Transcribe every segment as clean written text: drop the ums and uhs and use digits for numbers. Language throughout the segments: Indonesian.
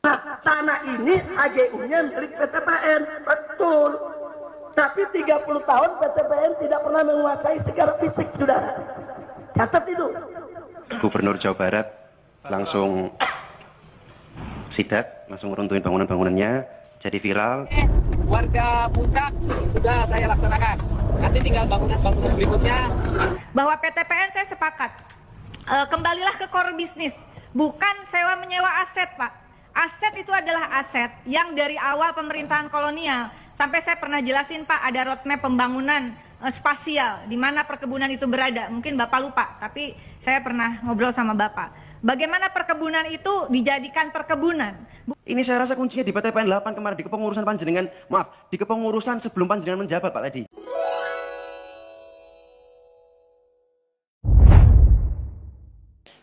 Nah, tanah ini HGU-nya milik PTPN, betul. Tapi 30 tahun PTPN tidak pernah menguasai secara fisik, saudara. Catat itu. Gubernur Jawa Barat langsung sidak, langsung runtuhin bangunan-bangunannya, jadi viral. Warga Puncak sudah saya laksanakan. Nanti tinggal bangunan-bangunan berikutnya. Bahwa PTPN saya sepakat. Kembalilah ke core bisnis, bukan sewa menyewa aset, Pak. Aset itu adalah aset yang dari awal pemerintahan kolonial sampai saya pernah jelasin, Pak, ada roadmap pembangunan spasial di mana perkebunan itu berada. Mungkin Bapak lupa, tapi saya pernah ngobrol sama Bapak. Bagaimana perkebunan itu dijadikan perkebunan. Ini saya rasa kuncinya di PTPN 8 kemarin, di kepengurusan panjenengan, maaf, di kepengurusan sebelum panjenengan menjabat, Pak Ledi.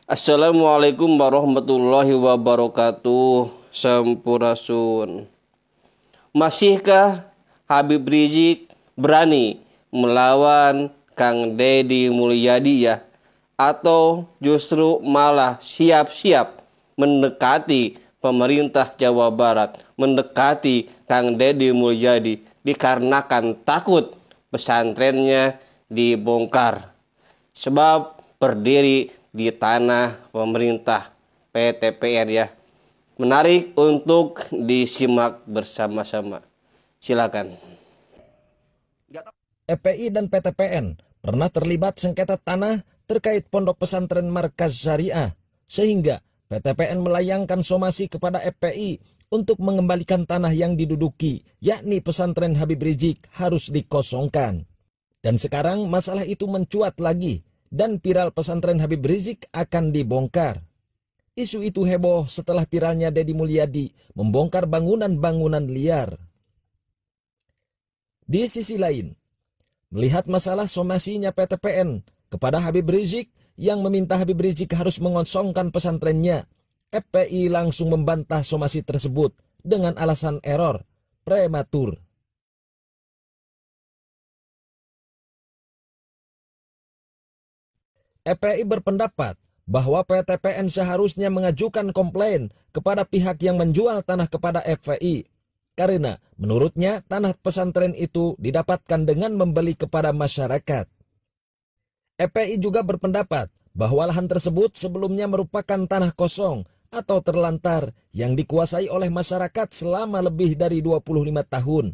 Assalamualaikum warahmatullahi wabarakatuh. Sampurasun. Masihkah Habib Rizik berani melawan Kang Deddy Mulyadi ya? Atau justru malah siap-siap mendekati pemerintah Jawa Barat, mendekati Kang Deddy Mulyadi dikarenakan takut pesantrennya dibongkar sebab berdiri di tanah pemerintah PTPN ya. Menarik untuk disimak bersama-sama. Silakan. FPI dan PTPN pernah terlibat sengketa tanah terkait pondok pesantren Markaz Syariah, sehingga PTPN melayangkan somasi kepada FPI untuk mengembalikan tanah yang diduduki, yakni pesantren Habib Rizik harus dikosongkan. Dan sekarang masalah itu mencuat lagi, dan viral pesantren Habib Rizik akan dibongkar. Isu itu heboh setelah viralnya Deddy Mulyadi membongkar bangunan-bangunan liar. Di sisi lain, melihat masalah somasinya PTPN kepada Habib Rizik yang meminta Habib Rizik harus mengosongkan pesantrennya, FPI langsung membantah somasi tersebut dengan alasan error prematur. FPI berpendapat bahwa PTPN seharusnya mengajukan komplain kepada pihak yang menjual tanah kepada FPI. Karena menurutnya tanah pesantren itu didapatkan dengan membeli kepada masyarakat. FPI juga berpendapat bahwa lahan tersebut sebelumnya merupakan tanah kosong atau terlantar yang dikuasai oleh masyarakat selama lebih dari 25 tahun.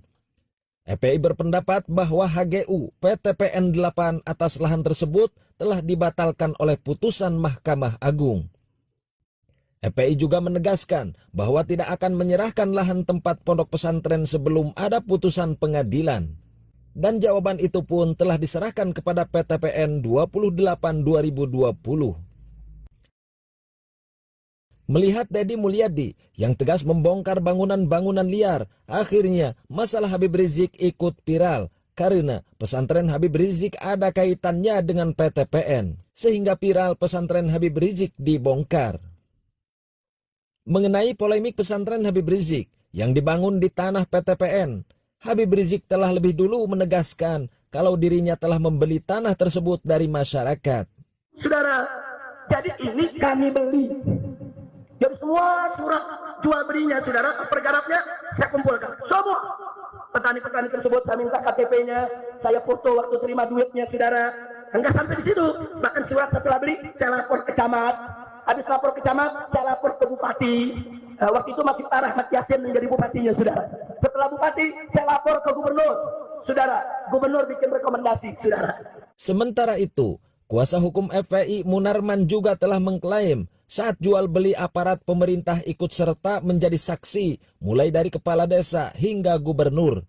FPI berpendapat bahwa HGU PTPN 8 atas lahan tersebut telah dibatalkan oleh putusan Mahkamah Agung. FPI juga menegaskan bahwa tidak akan menyerahkan lahan tempat pondok pesantren sebelum ada putusan pengadilan. Dan jawaban itu pun telah diserahkan kepada PTPN 28/2020. Melihat Deddy Mulyadi yang tegas membongkar bangunan-bangunan liar, akhirnya masalah Habib Rizik ikut viral karena pesantren Habib Rizik ada kaitannya dengan PTPN, sehingga viral pesantren Habib Rizik dibongkar. Mengenai polemik pesantren Habib Rizik yang dibangun di tanah PTPN, Habib Rizik telah lebih dulu menegaskan kalau dirinya telah membeli tanah tersebut dari masyarakat. Saudara, jadi ini kami beli. Jadi semua surat jual belinya, saudara, pergarapnya saya kumpulkan. Semua petani-petani tersebut saya minta KTP-nya, saya foto waktu terima duitnya, saudara. Enggak sampai di situ, bahkan surat setelah beli saya lapor ke camat. Habis lapor ke camat, saya lapor ke bupati. Waktu itu masih Pak Rahmat Yasin menjadi bupatinya, saudara. Setelah bupati, saya lapor ke gubernur, saudara. Gubernur bikin rekomendasi, saudara. Sementara itu, kuasa hukum FPI Munarman juga telah mengklaim saat jual beli aparat pemerintah ikut serta menjadi saksi mulai dari kepala desa hingga gubernur.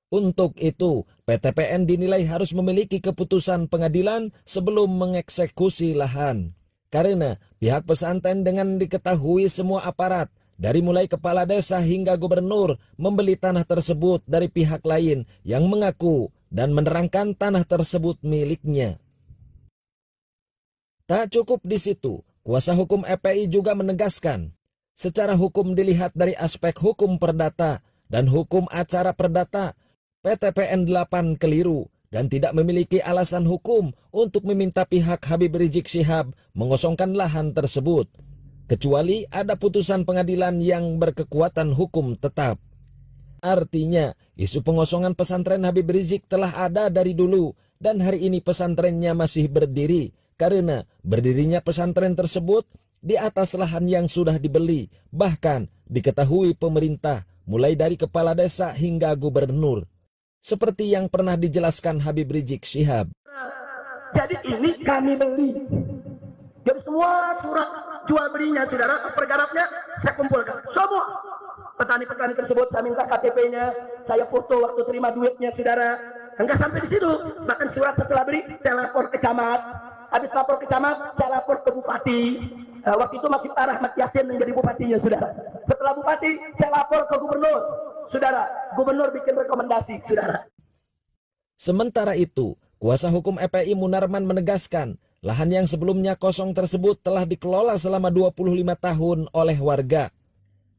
Untuk itu, PTPN dinilai harus memiliki keputusan pengadilan sebelum mengeksekusi lahan. Karena pihak pesantren dengan diketahui semua aparat, dari mulai kepala desa hingga gubernur, membeli tanah tersebut dari pihak lain yang mengaku dan menerangkan tanah tersebut miliknya. Tak cukup di situ, kuasa hukum FPI juga menegaskan, secara hukum dilihat dari aspek hukum perdata dan hukum acara perdata, PTPN 8 keliru dan tidak memiliki alasan hukum untuk meminta pihak Habib Rizik Syihab mengosongkan lahan tersebut. kecuali ada putusan pengadilan yang berkekuatan hukum tetap. Artinya, isu pengosongan pesantren Habib Rizik telah ada dari dulu dan hari ini pesantrennya masih berdiri karena berdirinya pesantren tersebut di atas lahan yang sudah dibeli, bahkan diketahui pemerintah mulai dari kepala desa hingga gubernur. Seperti yang pernah dijelaskan Habib Rizik Syihab. Jadi ini kami beli. Jadi semua surat jual belinya saudara, pergarapnya saya kumpulkan. Semua petani-petani tersebut saya minta KTP-nya, saya foto waktu terima duitnya saudara. Enggak sampai di situ, bahkan surat setelah beli saya lapor ke camat. Habis lapor ke camat, saya lapor ke bupati. Waktu itu masih Pak Rahmat Yasin yang jadi bupatinya saudara. Setelah bupati, saya lapor ke gubernur. Saudara, gubernur bikin rekomendasi, saudara. Sementara itu, kuasa hukum FPI Munarman menegaskan, lahan yang sebelumnya kosong tersebut telah dikelola selama 25 tahun oleh warga.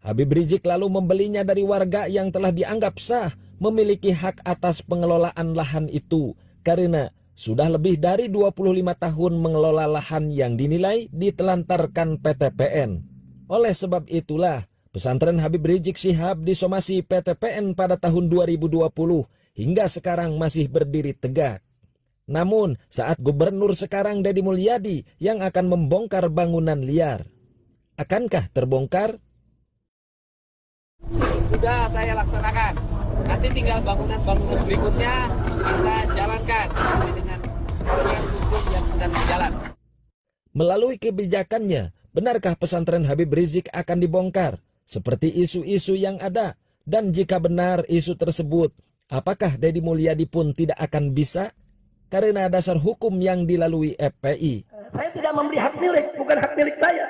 Habib Rizik lalu membelinya dari warga yang telah dianggap sah memiliki hak atas pengelolaan lahan itu karena sudah lebih dari 25 tahun mengelola lahan yang dinilai ditelantarkan PTPN. Oleh sebab itulah, pesantren Habib Rizik Syihab disomasi PTPN pada tahun 2020 hingga sekarang masih berdiri tegak. Namun, saat gubernur sekarang Deddy Mulyadi yang akan membongkar bangunan liar. Akankah terbongkar? Sudah saya laksanakan. Nanti tinggal bangunan-bangunan berikutnya kita jalankan sesuai dengan proses hukum yang sedang berjalan. Melalui kebijakannya, benarkah pesantren Habib Rizik akan dibongkar? Seperti isu-isu yang ada, dan jika benar isu tersebut, apakah Deddy Mulyadi pun tidak akan bisa? Karena dasar hukum yang dilalui FPI. Saya tidak memberi hak milik, bukan hak milik saya.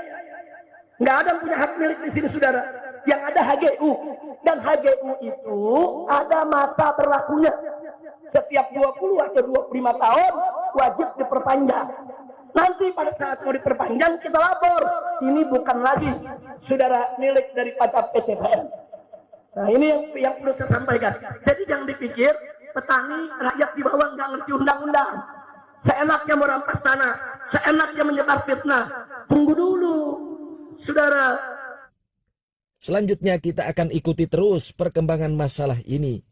Nggak ada yang punya hak milik di sini saudara. Yang ada HGU, dan HGU itu ada masa berlakunya. Setiap 20 atau 25 tahun wajib diperpanjang. Nanti pada saat mau diperpanjang kita lapor. Ini bukan lagi saudara milik daripada PTPN. Nah ini yang perlu saya sampaikan. Jadi jangan dipikir petani rakyat di bawah nggak ngerti undang-undang. Seenaknya merampas tanah, seenaknya menyebar fitnah. Tunggu dulu, saudara. Selanjutnya kita akan ikuti terus perkembangan masalah ini.